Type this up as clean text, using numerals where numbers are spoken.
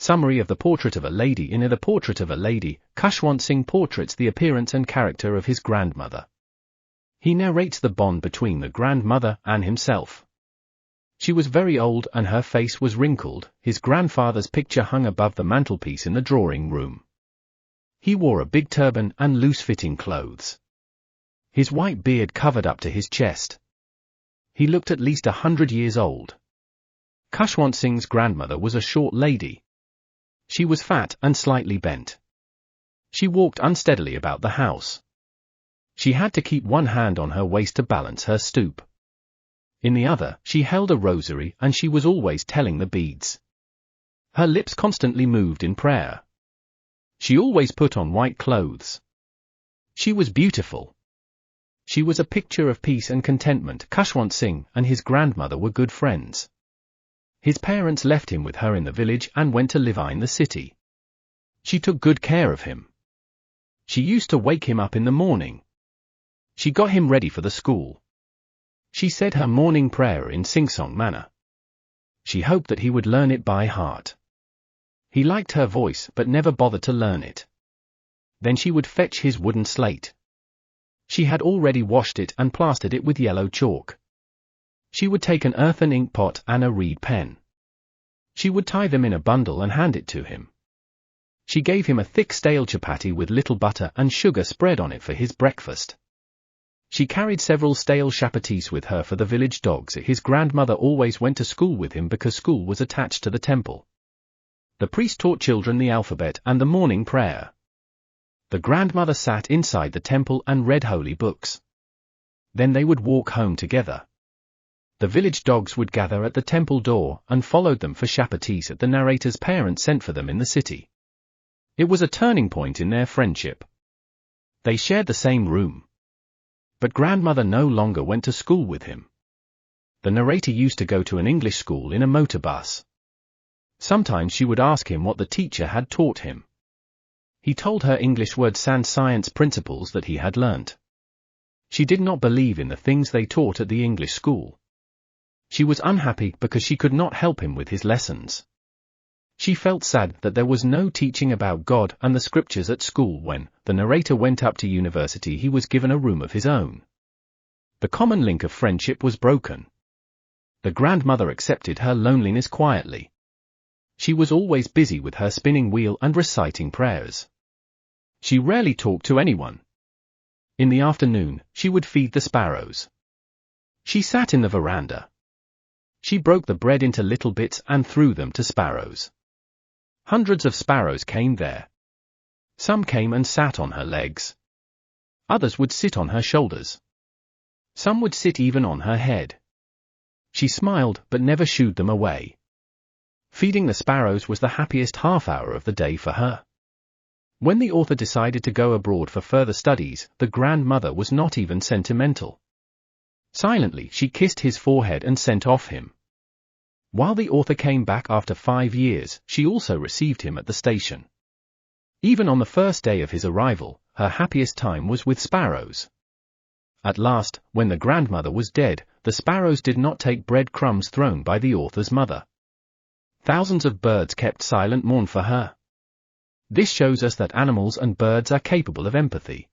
Summary of the Portrait of a Lady. In The Portrait of a Lady, Khushwant Singh portraits the appearance and character of his grandmother. He narrates the bond between the grandmother and himself. She was very old and her face was wrinkled. His grandfather's picture hung above the mantelpiece in the drawing room. He wore a big turban and loose-fitting clothes. His white beard covered up to his chest. He looked at least 100 years old. Khushwant Singh's grandmother was a short lady. She was fat and slightly bent. She walked unsteadily about the house. She had to keep one hand on her waist to balance her stoop. In the other, she held a rosary and she was always telling the beads. Her lips constantly moved in prayer. She always put on white clothes. She was beautiful. She was a picture of peace and contentment. Khushwant Singh and his grandmother were good friends. His parents left him with her in the village and went to live in the city. She took good care of him. She used to wake him up in the morning. She got him ready for the school. She said her morning prayer in sing-song manner. She hoped that he would learn it by heart. He liked her voice but never bothered to learn it. Then she would fetch his wooden slate. She had already washed it and plastered it with yellow chalk. She would take an earthen ink pot and a reed pen. She would tie them in a bundle and hand it to him. She gave him a thick stale chapati with little butter and sugar spread on it for his breakfast. She carried several stale chapatis with her for the village dogs. His grandmother always went to school with him because school was attached to the temple. The priest taught children the alphabet and the morning prayer. The grandmother sat inside the temple and read holy books. Then they would walk home together. The village dogs would gather at the temple door and followed them for chapatis that the narrator's parents sent for them in the city. It was a turning point in their friendship. They shared the same room. But grandmother no longer went to school with him. The narrator used to go to an English school in a motor bus. Sometimes she would ask him what the teacher had taught him. He told her English words and science principles that he had learnt. She did not believe in the things they taught at the English school. She was unhappy because she could not help him with his lessons. She felt sad that there was no teaching about God and the scriptures at school. When the narrator went up to university, he was given a room of his own. The common link of friendship was broken. The grandmother accepted her loneliness quietly. She was always busy with her spinning wheel and reciting prayers. She rarely talked to anyone. In the afternoon, she would feed the sparrows. She sat in the veranda. She broke the bread into little bits and threw them to sparrows. Hundreds of sparrows came there. Some came and sat on her legs. Others would sit on her shoulders. Some would sit even on her head. She smiled but never shooed them away. Feeding the sparrows was the happiest half-hour of the day for her. When the author decided to go abroad for further studies, the grandmother was not even sentimental. Silently, she kissed his forehead and sent off him. While the author came back after 5 years, she also received him at the station. Even on the first day of his arrival, her happiest time was with sparrows. At last, when the grandmother was dead, the sparrows did not take bread crumbs thrown by the author's mother. Thousands of birds kept silent mourn for her. This shows us that animals and birds are capable of empathy.